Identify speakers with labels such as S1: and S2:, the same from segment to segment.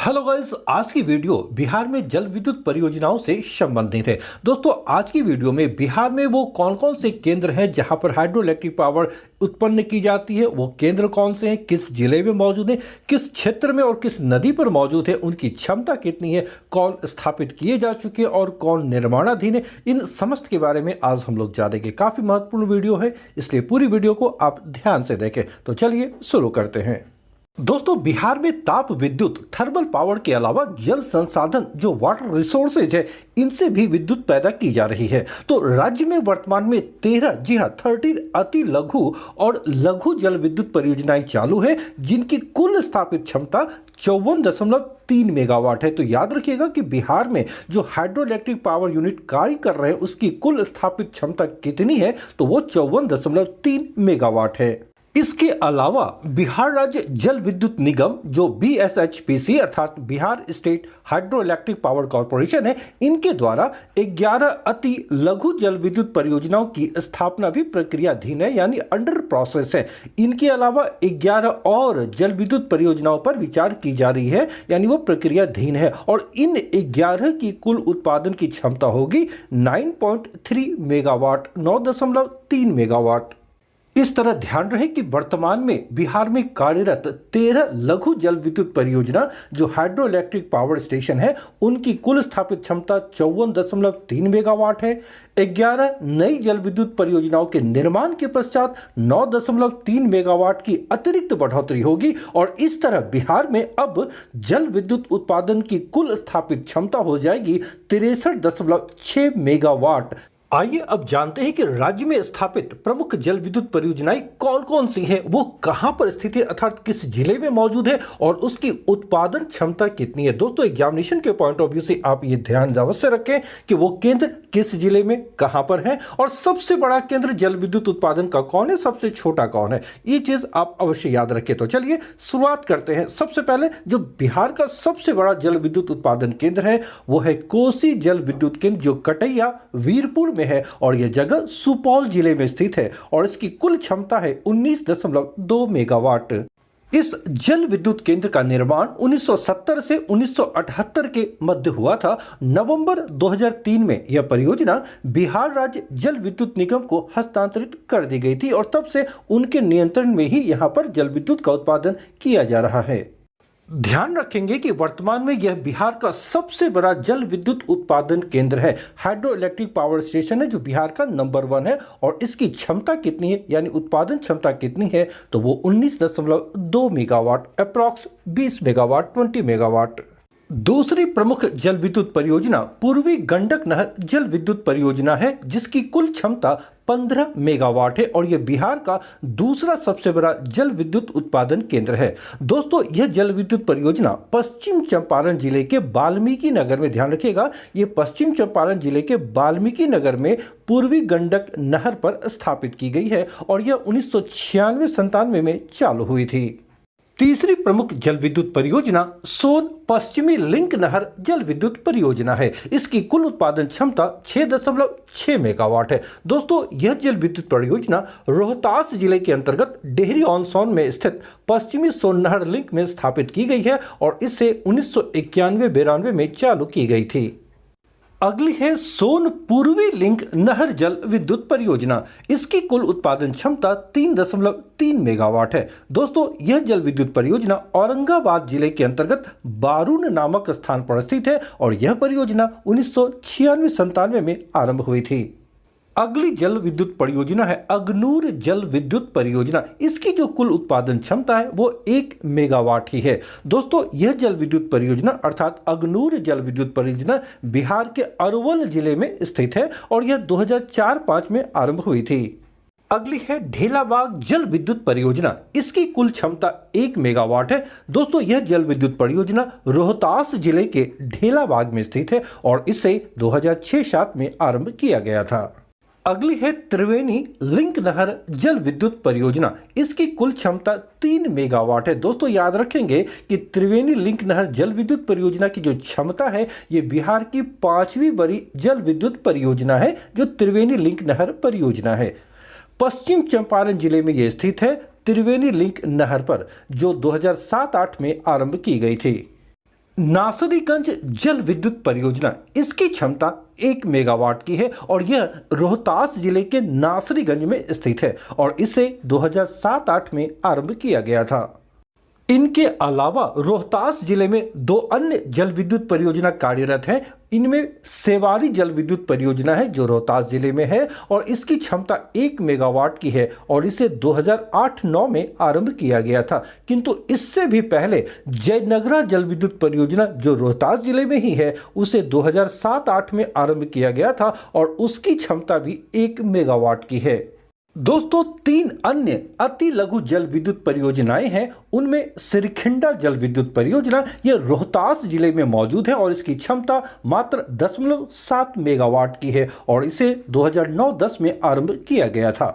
S1: Hello guys, आज की video Bihar में जल विद्युत परियोजनाओं से संबंधित है। दोस्तों, आज की वीडियो में बिहार में वो कौन कौन से केंद्र हैं जहां पर हाइड्रो इलेक्ट्रिक पावर उत्पन्न की जाती है, वो केंद्र कौन से हैं, किस जिले में मौजूद हैं, किस क्षेत्र में और किस नदी पर मौजूद है, उनकी क्षमता कितनी है, कौन स्थापित किए जा चुके हैं और कौन निर्माणाधीन है, इन समस्त के बारे में आज हम लोग जानेंगे। काफी महत्वपूर्ण वीडियो है, इसलिए पूरी वीडियो को आप ध्यान से देखें। तो चलिए शुरू करते हैं। दोस्तों, बिहार में ताप विद्युत थर्मल पावर के अलावा जल संसाधन जो वाटर रिसोर्सेज है, इनसे भी विद्युत पैदा की जा रही है। तो राज्य में वर्तमान में 13 अति लघु और लघु जल विद्युत परियोजनाएं चालू है, जिनकी कुल स्थापित क्षमता 54.3 मेगावाट है। तो याद रखिएगा कि बिहार में जो हाइड्रो इलेक्ट्रिक पावर यूनिट कार्य कर रहे हैं, उसकी कुल स्थापित क्षमता कितनी है, तो वो 54.3 मेगावाट है। इसके अलावा बिहार राज्य जल विद्युत निगम जो BSHPC अर्थात Bihar state hydro electric power corporation है, इनके द्वारा 11 अति लघु जल विद्युत परियोजनाओं की स्थापना भी प्रक्रियाधीन है, यानी अंडर प्रोसेस है। इनके अलावा 11 और जल विद्युत परियोजनाओं पर विचार की जा रही है, यानी वो प्रक्रियाधीन है। और इन 11 की कुल उत्पादन की क्षमता होगी 9.3 मेगावाट, 9.3 मेगावाट। इस तरह ध्यान रहे कि वर्तमान में बिहार में कार्यरत 13 लघु जल विद्युत परियोजना जो हाइड्रो इलेक्ट्रिक पावर स्टेशन है, उनकी कुल स्थापित क्षमता 54.3 मेगावाट है। 11 नई जल विद्युत परियोजनाओं के निर्माण के पश्चात 9.3 मेगावाट की अतिरिक्त बढ़ोतरी होगी और इस तरह बिहार में अब जल विद्युत उत्पादन की कुल स्थापित क्षमता हो जाएगी 63.6 मेगावाट। आइए अब जानते हैं कि राज्य में स्थापित प्रमुख जल विद्युत परियोजनाएं कौन कौन सी हैं, वो कहां पर स्थित है अर्थात किस जिले में मौजूद है और उसकी उत्पादन क्षमता कितनी है। दोस्तों, एग्जामिनेशन के पॉइंट ऑफ व्यू से आप ये ध्यान अवश्य रखें कि वो केंद्र किस जिले में कहां पर है और सबसे बड़ा केंद्र जल विद्युत उत्पादन का कौन है, सबसे छोटा कौन है, ये चीज आप अवश्य याद रखें। तो चलिए शुरुआत करते हैं। सबसे पहले जो बिहार का सबसे बड़ा जल विद्युत उत्पादन केंद्र है, वो है कोसी जल विद्युत केंद्र जो कटैया वीरपुर में है और यह जगह सुपौल जिले में स्थित है और इसकी कुल क्षमता है 19.2 मेगावाट। इस जल विद्युत केंद्र का निर्माण 1970 से 1978 के मध्य हुआ था। नवंबर 2003 में यह परियोजना बिहार राज्य जल विद्युत निगम को हस्तांतरित कर दी गई थी और तब से उनके नियंत्रण में ही यहां पर जल विद्युत का उत्पादन किया जा रहा है। ध्यान रखेंगे कि वर्तमान में यह बिहार का सबसे बड़ा जल विद्युत उत्पादन केंद्र है। हाइड्रो इलेक्ट्रिक पावर स्टेशन है जो बिहार का नंबर 1 है और इसकी क्षमता कितनी है, यानी उत्पादन क्षमता कितनी है, तो वो 19.2 मेगावाट, अप्रॉक्स 20 मेगावाट, 20 मेगावाट। दूसरी प्रमुख जल विद्युत परियोजना पूर्वी गंडक नहर जल विद्युत परियोजना है, जिसकी कुल क्षमता 15 मेगावाट है और यह बिहार का दूसरा सबसे बड़ा जल विद्युत उत्पादन केंद्र है। दोस्तों, यह जल विद्युत परियोजना पश्चिम चंपारण जिले के वाल्मीकि नगर में, ध्यान रखिएगा, यह पश्चिम चंपारण जिले के वाल्मीकि नगर में पूर्वी गंडक नहर पर स्थापित की गई है और यह 1996-97 में चालू हुई थी। तीसरी प्रमुख जल विद्युत परियोजना सोन पश्चिमी लिंक नहर जल विद्युत परियोजना है। इसकी कुल उत्पादन क्षमता 6.6 मेगावाट है। दोस्तों, यह जल विद्युत परियोजना रोहतास जिले के अंतर्गत डेहरी ऑन सोन में स्थित पश्चिमी सोन नहर लिंक में स्थापित की गई है और इसे 1991-92 में चालू की गई थी। अगली है सोन पूर्वी लिंक नहर जल विद्युत परियोजना। इसकी कुल उत्पादन क्षमता 3.3 मेगावाट है। दोस्तों, यह जल विद्युत परियोजना औरंगाबाद जिले के अंतर्गत बारून नामक स्थान पर स्थित है और यह परियोजना 1996-97 में आरंभ हुई थी। अगली जल विद्युत परियोजना है अगनूर जल विद्युत परियोजना। इसकी जो कुल उत्पादन क्षमता है वो 1 मेगावाट ही है। दोस्तों, यह जल विद्युत परियोजना अर्थात अगनूर जल विद्युत परियोजना बिहार के अरवल जिले में स्थित है और यह 2004-05 में आरंभ हुई थी। अगली है ढेलाबाग जल विद्युत परियोजना। इसकी कुल क्षमता 1 मेगावाट है। दोस्तों, यह जल विद्युत परियोजना रोहतास जिले के ढेलाबाग में स्थित है और इसे 2006-07 में आरंभ किया गया था। अगली है त्रिवेणी लिंक नहर जल विद्युत परियोजना। इसकी कुल क्षमता 3 मेगावाट है। दोस्तों, याद रखेंगे कि त्रिवेणी लिंक नहर जल विद्युत परियोजना की जो क्षमता है, ये बिहार की 5वीं बड़ी जल विद्युत परियोजना है जो त्रिवेणी लिंक नहर परियोजना है। पश्चिम चंपारण जिले में यह स्थित है, त्रिवेणी लिंक नहर पर, जो 2007-08 में आरंभ की गई थी। नासरीगंज जल विद्युत परियोजना, इसकी क्षमता 1 मेगावाट की है और यह रोहतास जिले के नासरीगंज में स्थित है और इसे 2007-8 में आरंभ किया गया था। इनके अलावा रोहतास जिले में 2 अन्य जल विद्युत परियोजना कार्यरत हैं। इनमें सेवारी जल विद्युत परियोजना है जो रोहतास जिले में है और इसकी क्षमता 1 मेगावाट की है और इसे 2008-9 में आरंभ किया गया था। किंतु इससे भी पहले जयनगरा जल विद्युत परियोजना जो रोहतास जिले में ही है उसे 2007-8 में आरंभ किया गया था और उसकी क्षमता भी 1 मेगावाट की है। दोस्तों 3 अन्य अति लघु जल विद्युत परियोजनाएं हैं। उनमें सिरखिंडा जल विद्युत परियोजना यह रोहतास जिले में मौजूद है और इसकी क्षमता मात्र 0.7 मेगावाट की है और इसे 2009-10 में आरंभ किया गया था।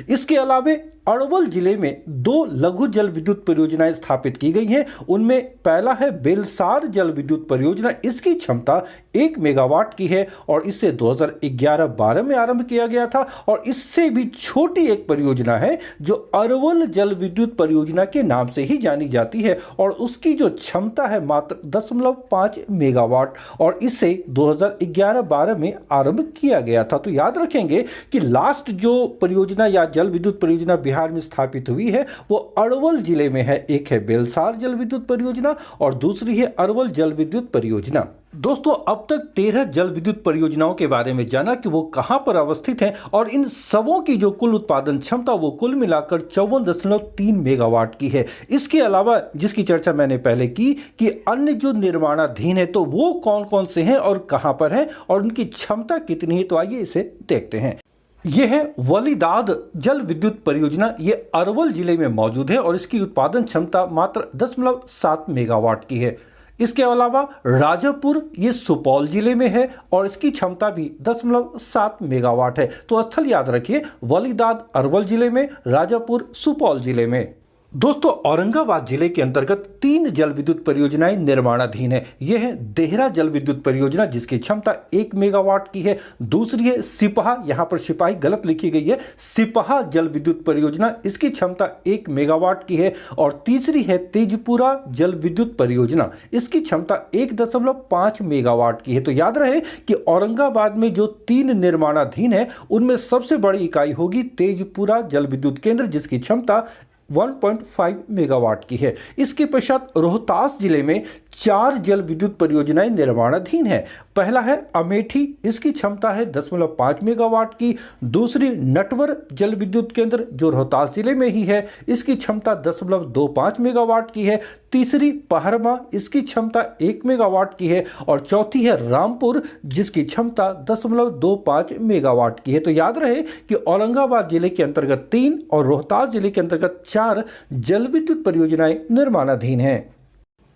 S1: इसके अलावा अरवल जिले में 2 लघु जल विद्युत परियोजनाएं स्थापित की गई हैं। उनमें पहला है बेलसार जल विद्युत परियोजना, इसकी क्षमता 1 मेगावाट की है और इसे 2011-12 में आरंभ किया गया था और इससे भी छोटी एक परियोजना है जो अरवल जल विद्युत परियोजना के नाम से ही जानी जाती है और उसकी जो क्षमता है मात्र 0.5 मेगावाट और इसे 2011-12 में आरंभ किया गया था। तो याद रखेंगे कि लास्ट जो परियोजना या जल विद्युत परियोजना बिहार में स्थापित हुई है वो अरवल जिले में है। एक है बेलसार जल विद्युत परियोजना और दूसरी है अरवल जल विद्युत परियोजना। दोस्तों अब तक 13 जल विद्युत परियोजनाओं के बारे में जाना कि वो कहां पर अवस्थित हैं और इन सबों की जो कुल उत्पादन क्षमता वो कुल मिलाकर 54.3 मेगावाट की है। इसके अलावा जिसकी चर्चा मैंने पहले की कि अन्य जो निर्माणाधीन है तो वो कौन कौन से हैं और कहां पर हैं और उनकी क्षमता कितनी है, तो आइए इसे देखते हैं। यह है वलीदाद जल विद्युत परियोजना, ये अरवल जिले में मौजूद है और इसकी उत्पादन क्षमता मात्र 0.7 मेगावाट की है। इसके अलावा राजापुर ये सुपौल जिले में है और इसकी क्षमता भी 0.7 मेगावाट है। तो स्थल याद रखिए, वलीदाद अरवल जिले में, राजापुर सुपौल जिले में। दोस्तों औरंगाबाद जिले के अंतर्गत 3 जल विद्युत परियोजनाएं निर्माणाधीन है। यह है देहरा जल विद्युत परियोजना जिसकी क्षमता 1 मेगावाट की है। दूसरी है सिपहा, यहां पर सिपाही गलत लिखी गई है, सिपहा जल विद्युत परियोजना, इसकी क्षमता 1 मेगावाट की है। और तीसरी है तेजपुरा जल विद्युत परियोजना, इसकी क्षमता 1.5 मेगावाट की है। तो याद रहे कि औरंगाबाद में जो 3 निर्माणाधीन है उनमें सबसे बड़ी इकाई होगी तेजपुरा जल विद्युत केंद्र जिसकी क्षमता 1.5 मेगावाट की है। इसके पश्चात रोहतास जिले में 4 जल विद्युत परियोजनाएं निर्माणाधीन है। पहला है अमेठी, इसकी क्षमता है 0.5 मेगावाट की। दूसरी नटवर जल विद्युत केंद्र जो रोहतास जिले में ही है, इसकी क्षमता 0.25 मेगावाट की है। तीसरी पहरमा, इसकी क्षमता 1 मेगावाट की है और चौथी है रामपुर जिसकी क्षमता 0.25 मेगावाट की है। तो याद रहे कि औरंगाबाद जिले के अंतर्गत 3 और रोहतास जिले के अंतर्गत 4 जल विद्युत परियोजनाएं निर्माणाधीन हैं।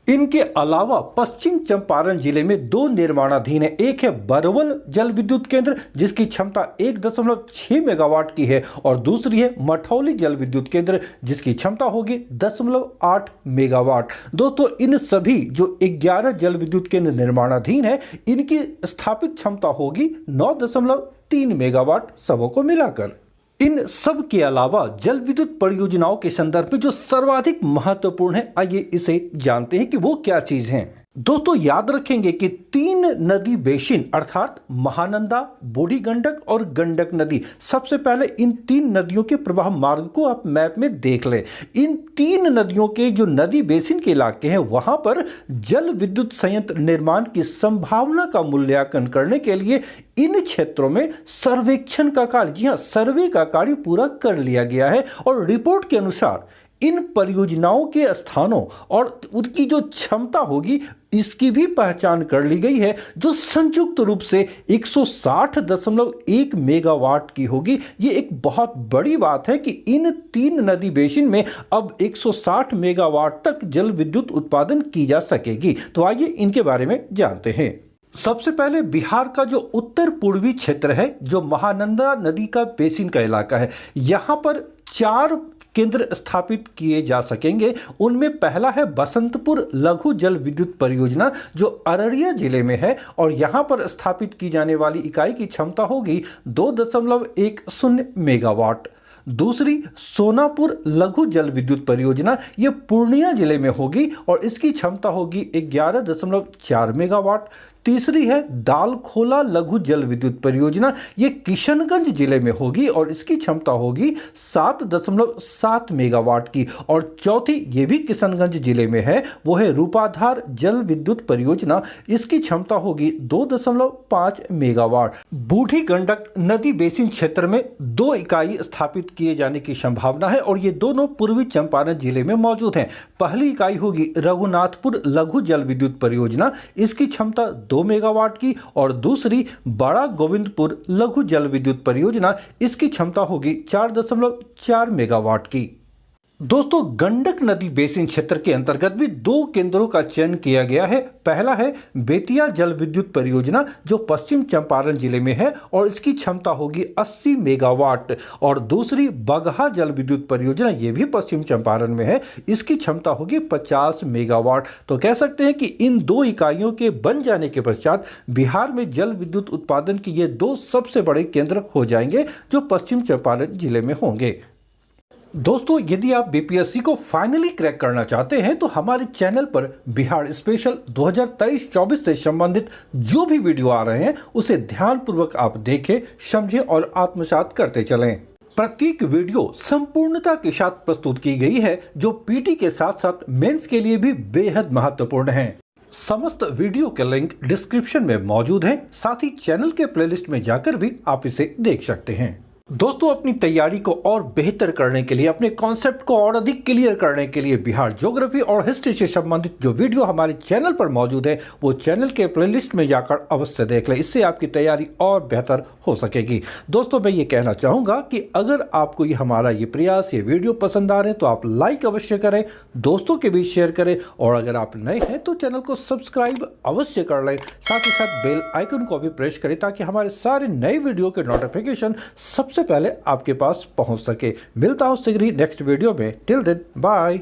S1: इनके अलावा पश्चिम चंपारण जिले में 2 निर्माणाधीन है। एक है बरवल जल विद्युत केंद्र जिसकी क्षमता 1.6 मेगावाट की है और दूसरी है मठौली जल विद्युत केंद्र जिसकी क्षमता होगी 0.8 मेगावाट। दोस्तों इन सभी जो 11 जल विद्युत केंद्र निर्माणाधीन है इनकी स्थापित क्षमता होगी 9.3 मेगावाट सबों को मिलाकर। इन सब के अलावा जल विद्युत परियोजनाओं के संदर्भ में जो सर्वाधिक महत्वपूर्ण है, आइए इसे जानते हैं कि वो क्या चीज है। दोस्तों याद रखेंगे कि 3 नदी बेसिन अर्थात महानंदा, बूढ़ी गंडक और गंडक नदी, सबसे पहले इन 3 नदियों के प्रवाह मार्ग को आप मैप में देख लें। इन 3 नदियों के जो नदी बेसिन के इलाके हैं वहां पर जल विद्युत संयंत्र निर्माण की संभावना का मूल्यांकन करने के लिए इन क्षेत्रों में सर्वेक्षण का कार्य, जी हां सर्वे का कार्य पूरा कर लिया गया है और रिपोर्ट के अनुसार इन परियोजनाओं के स्थानों और उनकी जो क्षमता होगी इसकी भी पहचान कर ली गई है जो संयुक्त रूप से 160.1 मेगावाट की होगी। ये एक बहुत बड़ी बात है कि इन 3 नदी बेसिन में अब 160 मेगावाट तक जल विद्युत उत्पादन की जा सकेगी। तो आइए इनके बारे में जानते हैं। सबसे पहले बिहार का जो उत्तर पूर्वी क्षेत्र है जो महानंदा नदी का बेसिन का इलाका है, यहां पर 4 केंद्र स्थापित किए जा सकेंगे। उनमें पहला है बसंतपुर लघु जल विद्युत परियोजना जो अररिया जिले में है और यहां पर स्थापित की जाने वाली इकाई की क्षमता होगी 2.10 मेगावाट। दूसरी सोनापुर लघु जल विद्युत परियोजना, ये पूर्णिया जिले में होगी और इसकी क्षमता होगी 11.4 मेगावाट। तीसरी है दालखोला लघु जल विद्युत परियोजना, ये किशनगंज जिले में होगी और इसकी क्षमता होगी 7.7 मेगावाट की। और चौथी, ये भी किशनगंज जिले में है, वो है रूपाधार जल विद्युत परियोजना, इसकी क्षमता होगी 2.5 मेगावाट। बूढ़ी गंडक नदी बेसिन क्षेत्र में 2 इकाई स्थापित किए जाने की संभावना है और ये दोनों पूर्वी चंपारण जिले में मौजूद हैं। पहली इकाई होगी रघुनाथपुर लघु जल विद्युत परियोजना, इसकी क्षमता 2 मेगावाट की, और दूसरी बड़ा गोविंदपुर लघु जल विद्युत परियोजना, इसकी क्षमता होगी 4.4 मेगावाट की। दोस्तों, गंडक नदी बेसिन क्षेत्र के अंतर्गत भी 2 केंद्रों का चयन किया गया है। पहला है बेतिया जल विद्युत परियोजना, जो पश्चिम चंपारण जिले में है और इसकी क्षमता होगी 80 मेगावाट, और दूसरी बगहा जल विद्युत परियोजना, ये भी पश्चिम चंपारण में है, इसकी क्षमता होगी 50 मेगावाट। तो कह सकते हैं कि इन 2 इकाइयों के बन जाने के पश्चात बिहार में जल विद्युत उत्पादन के ये 2 सबसे बड़े केंद्र हो जाएंगे, जो पश्चिम चंपारण जिले में होंगे। दोस्तों, यदि आप बीपीएससी को फाइनली क्रैक करना चाहते हैं तो हमारे चैनल पर बिहार स्पेशल 2023-24 से संबंधित जो भी वीडियो आ रहे हैं उसे ध्यानपूर्वक आप देखें, समझें और आत्मसात करते चलें। प्रत्येक वीडियो संपूर्णता के साथ प्रस्तुत की गई है, जो पीटी के साथ साथ मेंस के लिए भी बेहद महत्वपूर्ण है। समस्त वीडियो के लिंक डिस्क्रिप्शन में मौजूद हैं, साथ ही चैनल के प्लेलिस्ट में जाकर भी आप इसे देख सकते हैं। दोस्तों, अपनी तैयारी को और बेहतर करने के लिए, अपने कॉन्सेप्ट को और अधिक क्लियर करने के लिए बिहार ज्योग्राफी और हिस्ट्री से संबंधित जो वीडियो हमारे चैनल पर मौजूद है वो चैनल के प्लेलिस्ट में जाकर अवश्य देख लें, इससे आपकी तैयारी और बेहतर हो सकेगी। दोस्तों, मैं ये कहना चाहूँगा कि अगर आपको ये हमारा ये प्रयास, ये वीडियो पसंद आ रहे हैं तो आप लाइक अवश्य करें, दोस्तों के बीच शेयर करें, और अगर आप नए हैं तो चैनल को सब्सक्राइब अवश्य कर लें। साथ ही साथ बेल आइकन को भी प्रेस करें ताकि हमारे सारे नए वीडियो के नोटिफिकेशन सबसे पहले आपके पास पहुंच सके। मिलता हूं शीघ्र ही नेक्स्ट वीडियो में। Till then, bye.